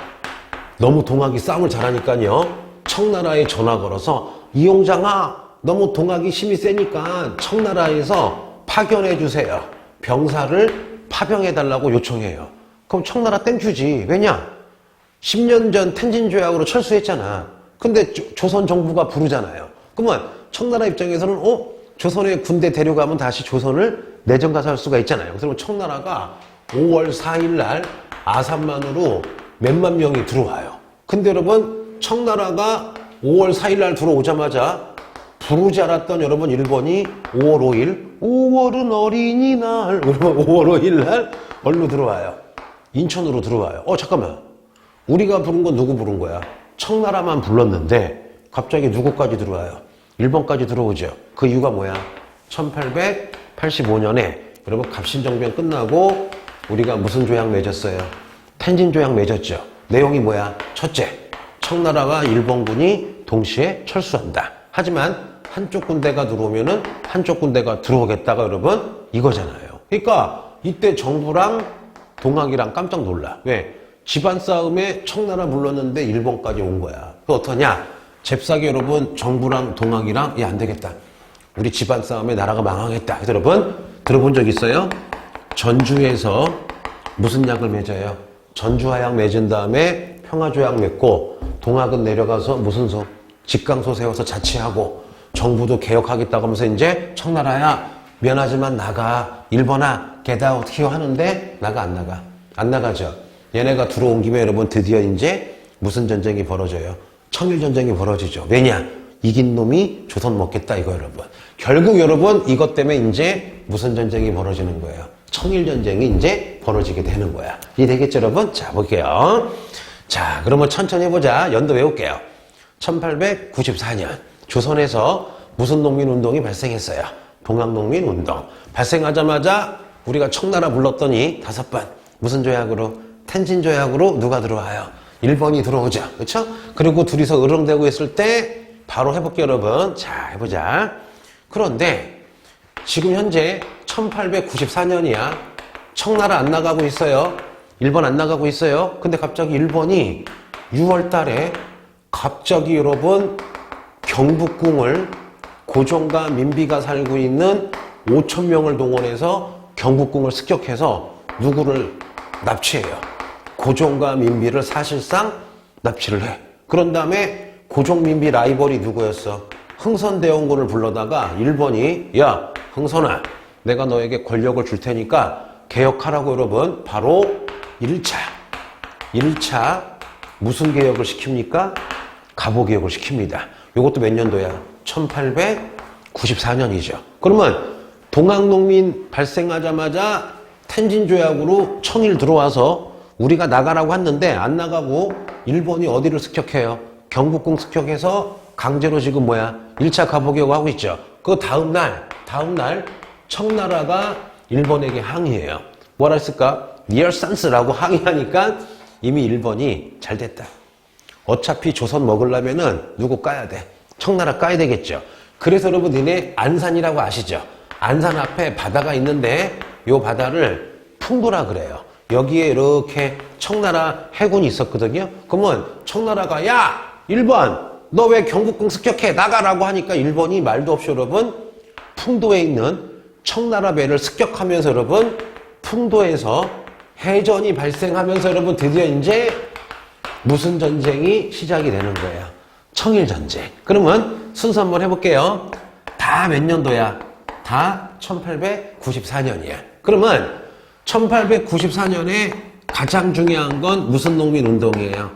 Speaker 1: 너무 동학이 싸움을 잘하니까요. 청나라에 전화 걸어서 이용장아, 너무 동학이 힘이 세니까 청나라에서 파견해 주세요. 병사를 파병해달라고 요청해요. 그럼 청나라 땡큐지. 왜냐? 10년 전 텐진조약으로 철수했잖아. 근데 조선 정부가 부르잖아요. 그러면 청나라 입장에서는 조선에 군대 데려가면 다시 조선을 내정 가서 할 수가 있잖아요. 그래서 청나라가 5월 4일 날 아산만으로 몇만 명이 들어와요. 근데 여러분 청나라가 5월 4일 날 들어오자마자 부르지 않았던 여러분 일본이 5월 5일 5월은 어린이날 그러면 5월 5일 날 어디로 들어와요? 인천으로 들어와요. 잠깐만. 우리가 부른 건 누구 부른 거야? 청나라만 불렀는데 갑자기 누구까지 들어와요? 일본까지 들어오죠. 그 이유가 뭐야? 1885년에 여러분 갑신정변 끝나고 우리가 무슨 조약 맺었어요? 텐진조약 맺었죠. 내용이 뭐야? 첫째, 청나라와 일본군이 동시에 철수한다. 하지만 한쪽 군대가 들어오면은 한쪽 군대가 들어오겠다가 여러분 이거잖아요. 그러니까 이때 정부랑 동학이랑 깜짝 놀라. 왜? 집안 싸움에 청나라 불렀는데 일본까지 온 거야. 그 어떠냐? 잽싸게 여러분 정부랑 동학이랑 안 되겠다. 우리 집안 싸움에 나라가 망하겠다. 그래서 여러분 들어본 적 있어요? 전주에서 무슨 약을 맺어요? 전주화약 맺은 다음에 평화조약 맺고 동학은 내려가서 무슨 소? 직강소 세워서 자치하고 정부도 개혁하겠다고 하면서 이제 청나라야 미안하지만 나가. 일본아 게다 어떻게 하는데 나가 안 나가? 안 나가죠. 얘네가 들어온 김에 여러분 드디어 이제 무슨 전쟁이 벌어져요? 청일전쟁이 벌어지죠. 왜냐? 이긴 놈이 조선 먹겠다 이거 여러분. 결국 여러분 이것 때문에 이제 무슨 전쟁이 벌어지는 거예요? 청일전쟁이 이제 벌어지게 되는 거야. 이해되겠죠 여러분? 자 볼게요. 자 그러면 천천히 해보자. 연도 외울게요. 1894년 조선에서 무슨 농민운동이 발생했어요? 동학농민운동. 발생하자마자 우리가 청나라 불렀더니 5번 무슨 조약으로? 텐진조약으로 누가 들어와요? 일본이 들어오죠. 그렇죠? 그리고 둘이서 으르렁대고 있을 때 바로 해볼게요, 여러분. 자, 해보자. 그런데 지금 현재 1894년이야. 청나라 안 나가고 있어요. 일본 안 나가고 있어요. 근데 갑자기 일본이 6월 달에 갑자기 여러분 경복궁을 고종과 민비가 살고 있는 5,000명을 동원해서 경복궁을 습격해서 누구를 납치해요. 고종과 민비를 사실상 납치를 해. 그런 다음에 고종 민비 라이벌이 누구였어? 흥선대원군을 불러다가 일본이 야 흥선아 내가 너에게 권력을 줄 테니까 개혁하라고 여러분 바로 1차 무슨 개혁을 시킵니까? 갑오개혁을 시킵니다. 이것도 몇 년도야? 1894년이죠. 그러면 동학농민 발생하자마자 텐진조약으로 청일 들어와서 우리가 나가라고 했는데 안 나가고 일본이 어디를 습격해요? 경복궁 습격해서 강제로 지금 1차 갑오개혁 하고 있죠. 그 다음날 청나라가 일본에게 항의해요. 뭐라 했을까? 니얼산스라고 항의하니까 이미 일본이 잘 됐다. 어차피 조선 먹으려면은 누구 까야 돼? 청나라 까야 되겠죠. 그래서 여러분 니네 안산이라고 아시죠? 안산 앞에 바다가 있는데 요 바다를 풍도라 그래요. 여기에 이렇게 청나라 해군이 있었거든요. 그러면 청나라가 야 일본 너 왜 경복궁 습격해 나가라고 하니까 일본이 말도 없이 여러분 풍도에 있는 청나라 배를 습격하면서 여러분 풍도에서 해전이 발생하면서 여러분 드디어 이제 무슨 전쟁이 시작이 되는 거예요? 청일전쟁. 그러면 순서 한번 해볼게요. 다 몇 년도야? 다 1894년이야. 그러면 1894년에 가장 중요한 건 무슨 농민운동이에요?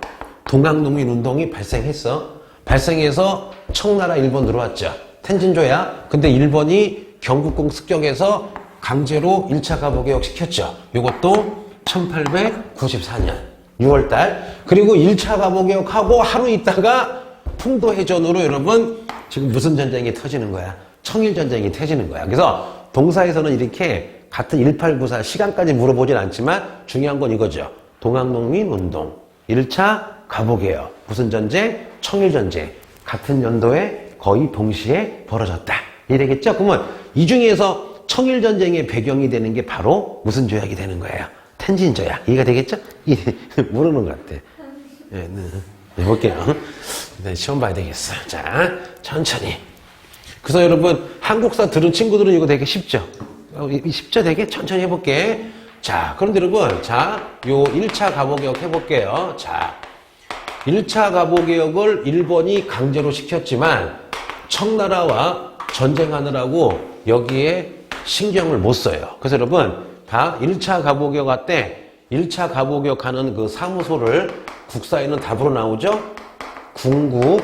Speaker 1: 동학농민운동이 발생했어. 발생해서 청나라 일본 들어왔죠. 텐진조약. 근데 일본이 경복궁 습격해서 강제로 1차 갑오개혁 시켰죠. 이것도 1894년 6월달. 그리고 1차 갑오개혁하고 하루 있다가 풍도해전으로 여러분 지금 무슨 전쟁이 터지는 거야? 청일전쟁이 터지는 거야. 그래서 동사에서는 이렇게 같은 1894 시간까지 물어보진 않지만 중요한 건 이거죠. 동학농민운동 1차 갑오개혁 무슨 전쟁? 청일전쟁 같은 연도에 거의 동시에 벌어졌다. 이래겠죠? 그러면 이 중에서 청일전쟁의 배경이 되는 게 바로 무슨 조약이 되는 거예요? 텐진조약. 이해가 되겠죠? 모르는 것 같아. 네, 해볼게요. 네, 시험 봐야 되겠어. 자, 천천히. 그래서 여러분, 한국사 들은 친구들은 이거 되게 쉽죠? 쉽죠? 되게 천천히 해볼게. 자, 그런데 여러분, 자, 요 1차 갑오개혁 해볼게요. 자, 1차 갑오개혁을 일본이 강제로 시켰지만, 청나라와 전쟁하느라고 여기에 신경을 못 써요. 그래서 여러분, 다 1차 갑오개혁 할 때 1차 갑오개혁 하는 그 사무소를 국사에는 답으로 나오죠? 궁국,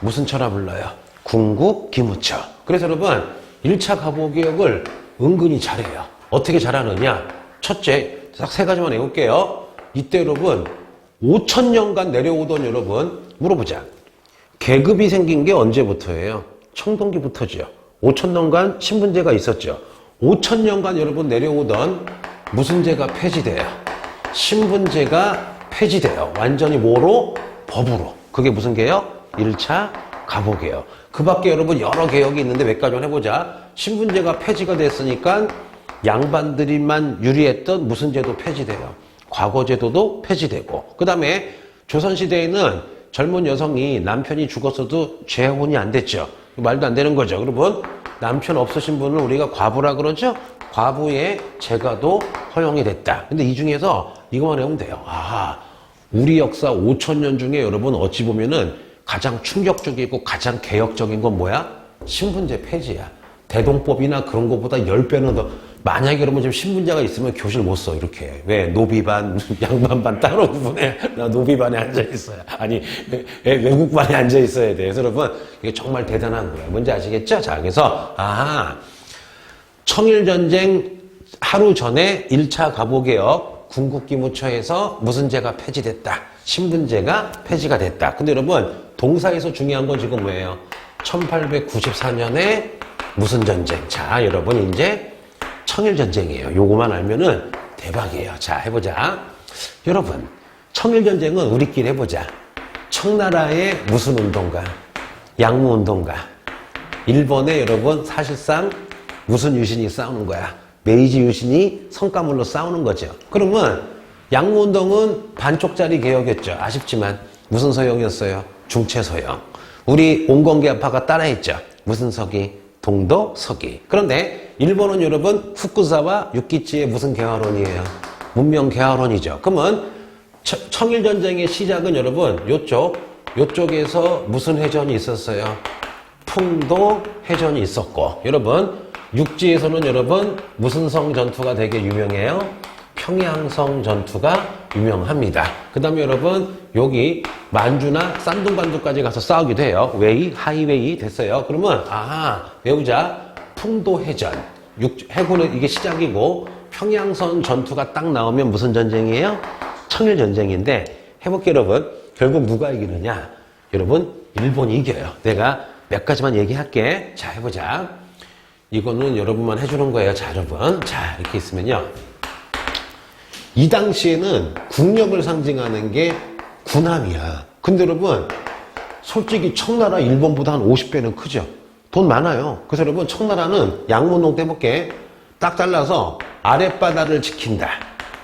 Speaker 1: 무슨 처라 불러요? 궁국 기무처. 그래서 여러분, 1차 갑오개혁을 은근히 잘해요. 어떻게 잘하느냐? 첫째, 딱 세 가지만 외울게요. 이때 여러분, 5,000년간 내려오던 여러분, 물어보자. 계급이 생긴 게 언제부터예요? 청동기부터죠. 5,000년간 신분제가 있었죠. 5,000년간 여러분 내려오던 무슨 제가 폐지돼요? 신분제가 폐지돼요. 완전히 뭐로? 법으로. 그게 무슨 개혁? 1차 갑오개혁. 그 밖에 여러분 여러 개혁이 있는데 몇 가지만 해보자. 신분제가 폐지가 됐으니까 양반들이만 유리했던 무슨 제도 폐지돼요? 과거제도도 폐지되고. 그 다음에 조선시대에는 젊은 여성이 남편이 죽었어도 재혼이 안 됐죠. 말도 안 되는 거죠. 여러분, 남편 없으신 분은 우리가 과부라 그러죠? 과부의 재가도 허용이 됐다. 근데 이 중에서 이것만 외우면 돼요. 아, 우리 역사 5,000년 중에 여러분 어찌 보면은 가장 충격적이고 가장 개혁적인 건 뭐야? 신분제 폐지야. 대동법이나 그런 것보다 10배는 더. 만약에 여러분 지금 신분제가 있으면 교실 못 써, 이렇게. 왜? 노비반, 양반반 따로 구분해. 나 노비반에 앉아있어요. 아니, 외국반에 앉아있어야 돼. 그래서 여러분, 이게 정말 대단한 거예요. 뭔지 아시겠죠? 자, 그래서, 청일전쟁 하루 전에 1차 갑오개혁, 궁국기무처에서 무슨 제가 폐지됐다. 신분제가 폐지가 됐다. 근데 여러분, 동사에서 중요한 건 지금 뭐예요? 1894년에 무슨 전쟁? 자, 여러분, 이제 청일전쟁이에요. 요거만 알면은 대박이에요. 자, 해보자. 여러분, 청일전쟁은 우리끼리 해보자. 청나라의 무슨 운동가? 양무운동가. 일본에 여러분 사실상 무슨 유신이 싸우는 거야? 메이지 유신이 성과물로 싸우는 거죠. 그러면 양무운동은 반쪽짜리 개혁이었죠. 아쉽지만 무슨 서형이었어요? 중체 서형. 우리 온건계파가 따라했죠. 무슨 서기? 동도 서기. 그런데 일본은 여러분 후쿠사와 유키치의 무슨 개화론이에요? 문명 개화론이죠. 그러면 청일전쟁의 시작은 여러분 요쪽에서 무슨 해전이 있었어요? 풍도 해전이 있었고, 여러분 육지에서는 여러분 무슨 성 전투가 되게 유명해요? 평양성 전투가 유명합니다. 그 다음에 여러분 여기 만주나 산둥반도까지 가서 싸우기도 해요. 웨이, 하이웨이 됐어요. 그러면 외우자. 풍도해전. 해군은 이게 시작이고, 평양선 전투가 딱 나오면 무슨 전쟁이에요? 청일전쟁인데, 해볼게요 여러분. 결국 누가 이기느냐? 여러분 일본이 이겨요. 내가 몇 가지만 얘기할게. 자, 해보자. 이거는 여러분만 해주는 거예요. 자, 여러분. 자, 이렇게 있으면요. 이 당시에는 국력을 상징하는 게 군함이야. 근데 여러분, 솔직히 청나라 일본보다 한 50배는 크죠? 돈 많아요. 그래서 여러분, 청나라는 양문동 떼볼게. 딱 잘라서 아랫바다를 지킨다.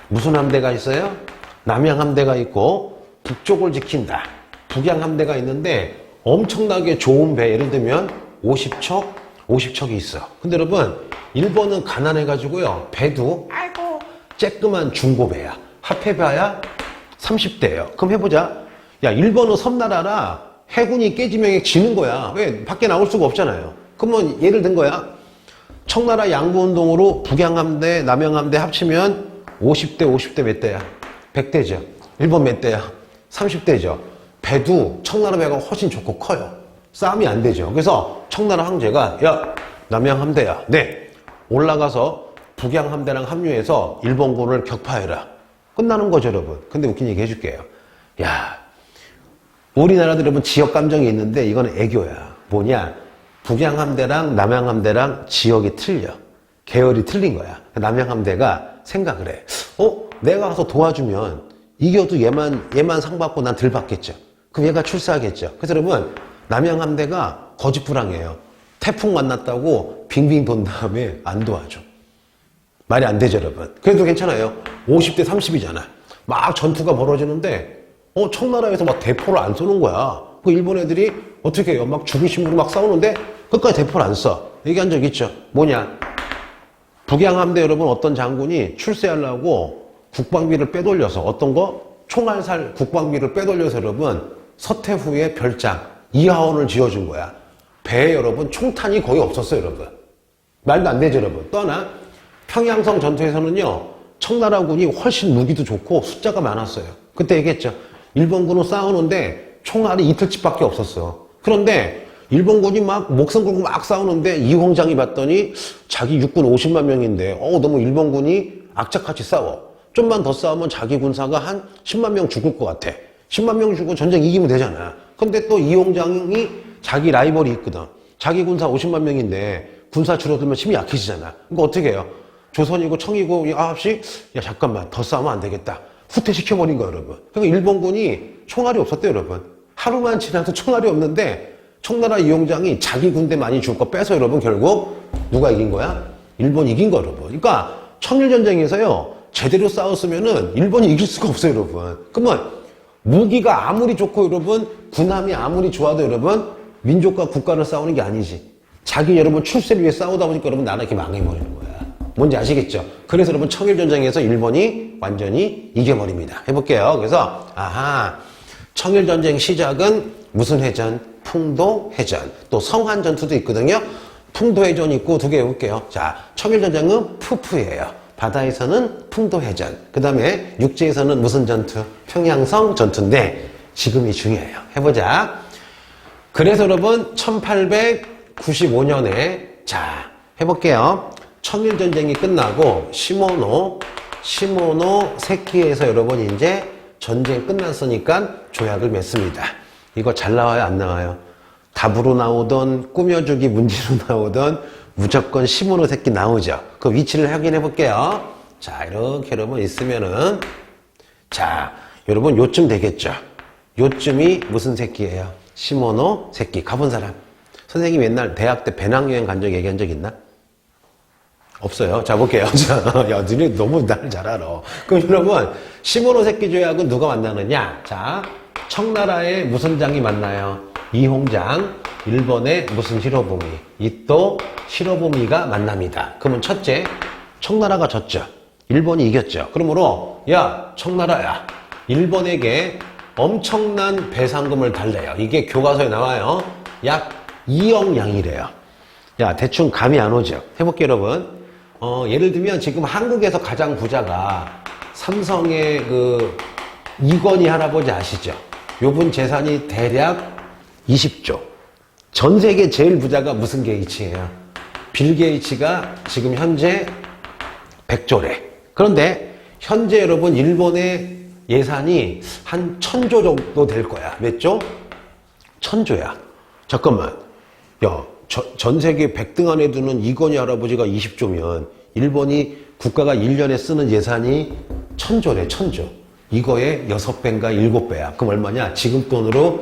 Speaker 1: 무슨 함대가 있어요? 남양 함대가 있고, 북쪽을 지킨다. 북양 함대가 있는데, 엄청나게 좋은 배, 예를 들면 50척이 있어. 근데 여러분, 일본은 가난해가지고요, 배도 쬐끄만 중고배야. 합해봐야 30대예요. 그럼 해보자. 야, 일본은 섬나라라 해군이 깨지면 지는 거야. 왜? 밖에 나올 수가 없잖아요. 그러면 예를 든 거야. 청나라 양구운동으로 북양함대, 남양함대 합치면 50대 몇 대야? 100대죠. 일본 몇 대야? 30대죠. 배도 청나라 배가 훨씬 좋고 커요. 싸움이 안 되죠. 그래서 청나라 황제가 야, 남양함대야. 네. 올라가서 북양함대랑 합류해서 일본군을 격파해라. 끝나는 거죠, 여러분. 근데 웃긴 얘기 해줄게요. 야, 우리나라도 여러분 지역 감정이 있는데 이건 애교야. 뭐냐? 북양함대랑 남양함대랑 지역이 틀려. 계열이 틀린 거야. 남양함대가 생각을 해. 내가 가서 도와주면 이겨도 얘만 상 받고 난 덜 받겠죠. 그럼 얘가 출사하겠죠. 그래서 여러분, 남양함대가 거짓부랑이에요. 태풍 만났다고 빙빙 돈 다음에 안 도와줘. 말이 안 되죠, 여러분. 그래도 괜찮아요. 50대 30이잖아. 막 전투가 벌어지는데, 청나라에서 막 대포를 안 쏘는 거야. 그 일본 애들이 어떻게 해요? 막 죽은 신부로 막 싸우는데, 끝까지 대포를 안 쏴. 얘기한 적 있죠? 뭐냐? 북양함대 여러분 어떤 장군이 출세하려고 국방비를 빼돌려서, 어떤 거? 총알살 국방비를 빼돌려서 여러분, 서태후의 별장, 이하원을 지어준 거야. 배에 여러분, 총탄이 거의 없었어요, 여러분. 말도 안 되죠, 여러분. 또 하나, 평양성 전투에서는요, 청나라군이 훨씬 무기도 좋고 숫자가 많았어요. 그때 얘기했죠. 일본군은 싸우는데 총알이 이틀치밖에 없었어. 그런데 일본군이 막 목숨 걸고 막 싸우는데 이홍장이 봤더니 자기 육군 50만 명인데 너무 일본군이 악착같이 싸워. 좀만 더 싸우면 자기 군사가 한 10만 명 죽을 것 같아. 10만 명 죽고 전쟁 이기면 되잖아. 근데 또 이홍장이 자기 라이벌이 있거든. 자기 군사 50만 명인데 군사 줄어들면 힘이 약해지잖아. 그러니까 어떻게 해요? 조선이고 청이고 아홉시 야 잠깐만 더 싸우면 안 되겠다. 후퇴시켜버린 거예요, 여러분. 그러니까 일본군이 총알이 없었대요, 여러분. 하루만 지나도 총알이 없는데 청나라 이용장이 자기 군대 많이 줄 거 빼서 여러분 결국 누가 이긴 거야? 일본이 이긴 거예요, 여러분. 그러니까 청일전쟁에서요 제대로 싸웠으면은 일본이 이길 수가 없어요, 여러분. 그러면 무기가 아무리 좋고 여러분 군함이 아무리 좋아도 여러분 민족과 국가를 싸우는 게 아니지. 자기 여러분 출세를 위해 싸우다 보니까 여러분 나라 이렇게 망해버리는 거야. 뭔지 아시겠죠? 그래서 여러분 청일전쟁에서 일본이 완전히 이겨버립니다. 해볼게요. 그래서 청일전쟁 시작은 무슨 해전? 풍도해전. 또 성한전투도 있거든요. 풍도해전 있고 두 개 해볼게요. 자, 청일전쟁은 푸푸예요. 바다에서는 풍도해전. 그 다음에 육지에서는 무슨 전투? 평양성 전투인데 지금이 중요해요. 해보자. 그래서 여러분 1895년에 자 해볼게요. 청일전쟁이 끝나고 시모노 세키에서 여러분 이제 전쟁 끝났으니까 조약을 맺습니다. 이거 잘 나와요, 안 나와요? 답으로 나오던 꾸며주기 문제로 나오던 무조건 시모노 세키 나오죠. 그 위치를 확인해 볼게요. 자, 이렇게 여러분 있으면은 자, 여러분 요쯤 되겠죠. 요쯤이 무슨 세키예요? 시모노 새끼. 가본 사람. 선생님 옛날 대학 때 배낭여행 간 적 얘기한 적 있나? 없어요. 자, 볼게요. 자, 야, 너네 너무 날 잘 알아. 그럼 여러분, 시모노 새끼 조약은 누가 만나느냐? 자, 청나라의 무슨 장이 만나요? 이홍장, 일본의 무슨 히로부미, 이또 히로부미가 만납니다. 그러면 첫째, 청나라가 졌죠. 일본이 이겼죠. 그러므로, 야, 청나라야. 일본에게 엄청난 배상금을 달래요. 이게 교과서에 나와요. 약 2억 양이래요. 야, 대충 감이 안 오죠? 해볼게요, 여러분. 예를 들면 지금 한국에서 가장 부자가 삼성의 그 이건희 할아버지 아시죠? 요분 재산이 대략 20조. 전 세계 제일 부자가 무슨 게이츠예요? 빌 게이츠가 지금 현재 100조래. 그런데 현재 여러분 일본의 예산이 한 1000조 정도 될 거야. 몇 조? 1000조야. 잠깐만. 야, 전 세계 100등 안에 드는 이건희 할아버지가 20조면 일본이 국가가 1년에 쓰는 예산이 1000조래, 1000조. 이거의 6배인가 7배야. 그럼 얼마냐? 지금 돈으로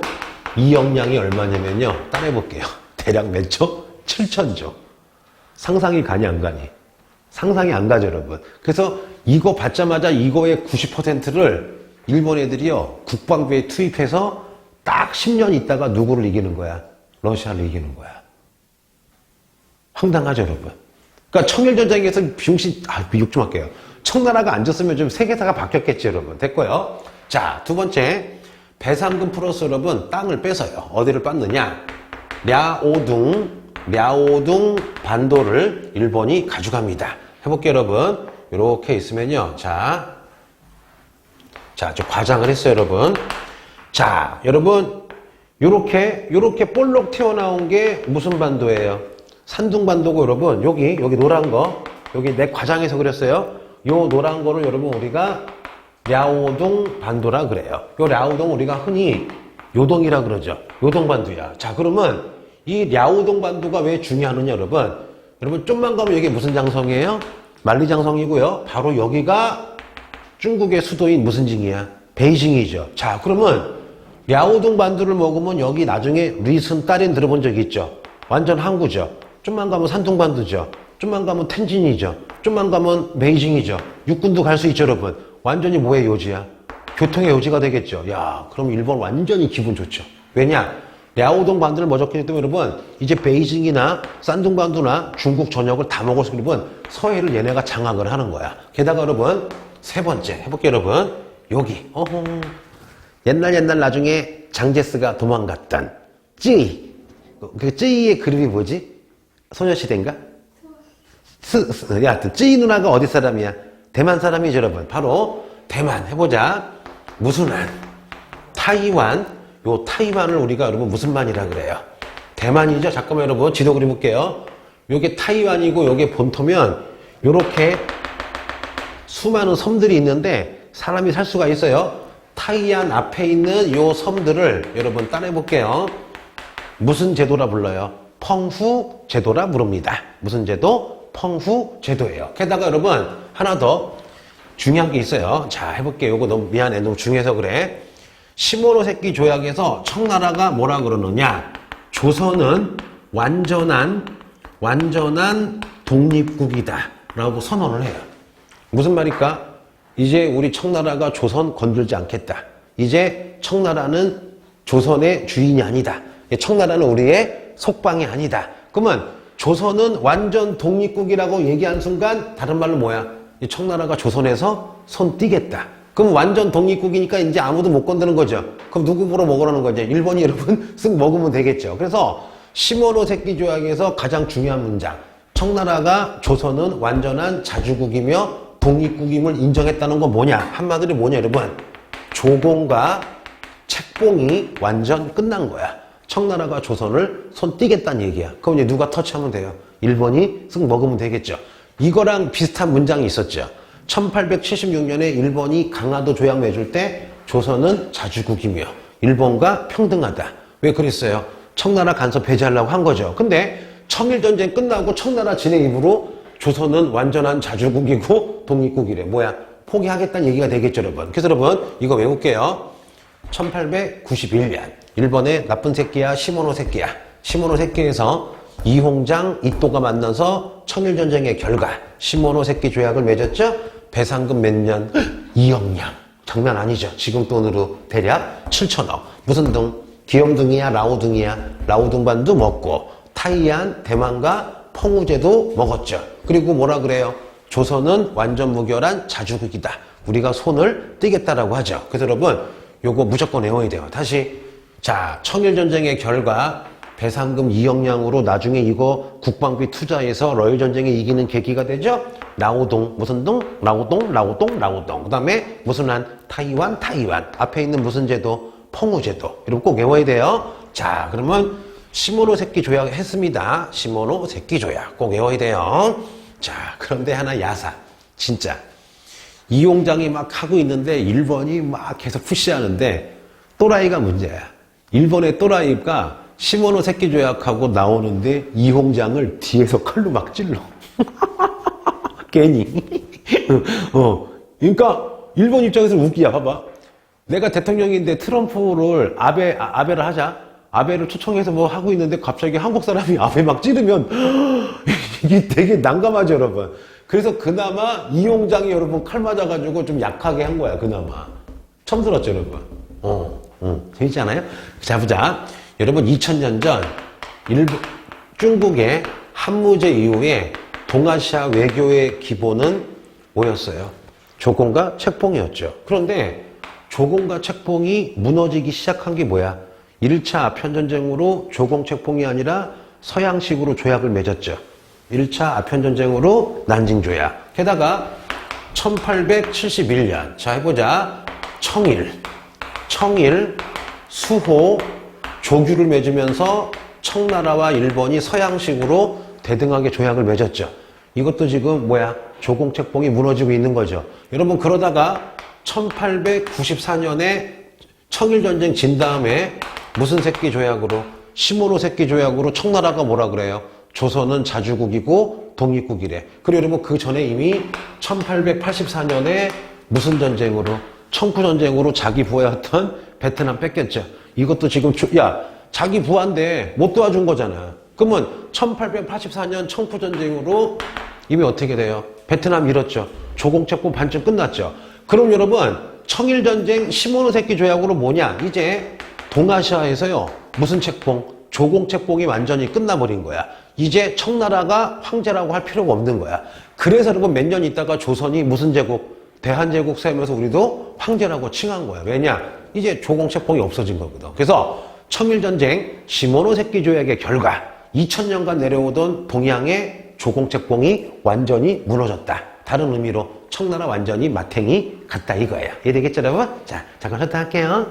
Speaker 1: 2억량이 얼마냐면요. 따라해볼게요. 대략 몇 조? 7000조. 상상이 가니 안 가니? 상상이 안 가죠, 여러분. 그래서 이거 받자마자 이거의 90%를 일본 애들이요. 국방부에 투입해서 딱 10년 있다가 누구를 이기는 거야? 러시아를 이기는 거야. 황당하죠, 여러분. 그러니까 청일전쟁에서 욕 좀 할게요. 청나라가 안 졌으면 좀 세계사가 바뀌었겠죠, 여러분. 됐고요. 자, 두 번째. 배상금 플러스 여러분, 땅을 뺏어요. 어디를 뺏느냐? 랴오둥 반도를 일본이 가져갑니다. 해볼게요, 여러분. 이렇게 있으면요. 자, 좀 과장을 했어요, 여러분. 자, 여러분. 요렇게 볼록 튀어나온 게 무슨 반도예요? 산둥반도고 여러분 여기 노란 거 여기 내 과장해서 그렸어요. 요 노란 거를 여러분 우리가 랴오동 반도라 그래요. 요 랴오동 우리가 흔히 요동이라 그러죠. 요동반도야. 자, 그러면 이 랴오동 반도가 왜 중요하느냐 여러분 좀만 가면 여기 무슨 장성이에요? 만리장성이고요. 바로 여기가 중국의 수도인 무슨 징이야? 베이징이죠. 자, 그러면 랴오동 반도를 먹으면 여기 나중에 리슨 딸인 들어본 적 있죠? 완전 항구죠. 좀만 가면 산둥반도죠. 좀만 가면 텐진이죠. 좀만 가면 베이징이죠. 육군도 갈 수 있죠, 여러분. 완전히 뭐의 요지야? 교통의 요지가 되겠죠. 야, 그럼 일본 완전히 기분 좋죠. 왜냐? 랴오동 반도를 먹었기 때문에 여러분, 이제 베이징이나 산둥반도나 중국 전역을 다 먹어서 여러분, 서해를 얘네가 장악을 하는 거야. 게다가 여러분, 세 번째, 해볼게요, 여러분. 여기, 옛날 나중에 장제스가 도망갔던 쯔이. 그 쯔이의 그림이 뭐지? 소녀시대인가? 하여튼 쯔이 누나가 어디 사람이야? 대만 사람이죠, 여러분. 바로 대만 해보자. 무슨 한? 타이완. 요 타이완을 우리가 여러분 무슨 만이라 그래요? 대만이죠? 잠깐만 여러분 지도 그려볼게요. 요게 타이완이고 요게 본토면 요렇게 수많은 섬들이 있는데 사람이 살 수가 있어요. 타이완 앞에 있는 요 섬들을 여러분 따라해볼게요. 무슨 제도라 불러요? 펑후 제도라 부릅니다. 무슨 제도? 펑후 제도예요. 게다가 여러분 하나 더 중요한 게 있어요. 자, 해볼게요. 요거 너무 미안해. 너무 중요해서 그래. 시모노세키 조약에서 청나라가 뭐라 그러느냐? 조선은 완전한 독립국이다 라고 선언을 해요. 무슨 말일까? 이제 우리 청나라가 조선 건들지 않겠다. 이제 청나라는 조선의 주인이 아니다. 청나라는 우리의 속방이 아니다. 그러면 조선은 완전 독립국이라고 얘기한 순간 다른 말로 뭐야? 청나라가 조선에서 손 띄겠다. 그럼 완전 독립국이니까 이제 아무도 못 건드는 거죠. 그럼 누구 보러 먹으라는 거죠? 일본이 여러분 쓱 먹으면 되겠죠. 그래서 시모노세키 조약에서 가장 중요한 문장. 청나라가 조선은 완전한 자주국이며 독립국임을 인정했다는 건 뭐냐? 한마디로 뭐냐 여러분? 조공과 책봉이 완전 끝난 거야. 청나라가 조선을 손 띄겠다는 얘기야. 그럼 이제 누가 터치하면 돼요? 일본이 쓱 먹으면 되겠죠. 이거랑 비슷한 문장이 있었죠. 1876년에 일본이 강화도 조약 맺을 때 조선은 자주국이며 일본과 평등하다. 왜 그랬어요? 청나라 간섭 배제하려고 한 거죠. 근데 청일전쟁 끝나고 청나라 진의 입으로 조선은 완전한 자주국이고 독립국이래. 뭐야? 포기하겠다는 얘기가 되겠죠, 여러분. 그래서 여러분 이거 외울게요. 1891년 일본의 나쁜 새끼야 시모노세키야 시모노세키에서 이홍장 이토가 만나서 청일전쟁의 결과 시모노세키 조약을 맺었죠. 배상금 몇 년? 2억 냥. 장난 아니죠. 지금 돈으로 대략 7천억. 무슨 등? 기염등이야 라오등이야. 라오등반도 먹고 타이안 대만과 펑우제도 먹었죠. 그리고 뭐라 그래요? 조선은 완전 무결한 자주국이다. 우리가 손을 떼겠다라고 하죠. 그래서 여러분 요거 무조건 외워야 돼요. 다시 자 청일전쟁의 결과 배상금 2억 냥으로 나중에 이거 국방비 투자해서 러일전쟁에 이기는 계기가 되죠. 라오동 무슨 동? 라오동 그 다음에 무슨 한? 타이완 앞에 있는 무슨 제도? 펑우제도. 여러분 꼭 외워야 돼요. 자 그러면 시모노세키 조약 했습니다. 시모노세키 조약 꼭 외워야 돼요. 자 그런데 하나 야사 진짜 이홍장이 막 하고 있는데 일본이 막 계속 푸시하는데 또라이가 문제야. 일본의 또라이가 시모노세키 조약하고 나오는데 이홍장을 뒤에서 칼로 막 찔러. 괜히. 그러니까 일본 입장에서 웃기야. 봐봐. 내가 대통령인데 트럼프를 아베를 하자. 아베를 초청해서 뭐 하고 있는데 갑자기 한국 사람이 아베 막 찌르면 이게 되게 난감하죠, 여러분. 그래서 그나마 이홍장이 여러분 칼 맞아가지고 좀 약하게 한 거야, 그나마. 처음 들었죠, 여러분? 재밌지 않아요? 자, 보자. 여러분, 2000년 전, 중국의 한무제 이후에 동아시아 외교의 기본은 뭐였어요? 조공과 책봉이었죠. 그런데 조공과 책봉이 무너지기 시작한 게 뭐야? 1차 아편전쟁으로 조공 책봉이 아니라 서양식으로 조약을 맺었죠. 1차 아편전쟁으로 난징조약. 게다가 1871년 자 해보자. 청일, 수호, 조규를 맺으면서 청나라와 일본이 서양식으로 대등하게 조약을 맺었죠. 이것도 지금 뭐야? 조공책봉이 무너지고 있는 거죠. 여러분 그러다가 1894년에 청일전쟁 진 다음에 무슨 새끼 조약으로? 시모노세키 조약으로 청나라가 뭐라 그래요? 조선은 자주국이고 독립국이래. 그리고 여러분 그 전에 이미 1884년에 무슨 전쟁으로? 청푸전쟁으로 자기 부하였던 베트남 뺏겼죠. 이것도 지금 자기 부하인데 못 도와준 거잖아. 그러면 1884년 청푸전쟁으로 이미 어떻게 돼요? 베트남 잃었죠. 조공책봉 반쯤 끝났죠. 그럼 여러분 청일전쟁 시모노세키 조약으로 뭐냐? 이제 동아시아에서요 무슨 책봉? 조공책봉이 완전히 끝나버린 거야. 이제 청나라가 황제라고 할 필요가 없는 거야. 그래서 여러분 몇 년 있다가 조선이 무슨 제국? 대한제국 세우면서 우리도 황제라고 칭한 거야. 왜냐? 이제 조공책봉이 없어진 거거든. 그래서 청일전쟁 시모노세키 조약의 결과 2000년간 내려오던 동양의 조공책봉이 완전히 무너졌다. 다른 의미로 청나라 완전히 마탱이 갔다 이거예요. 이해되겠죠 여러분? 자 잠깐 쉬었다 할게요.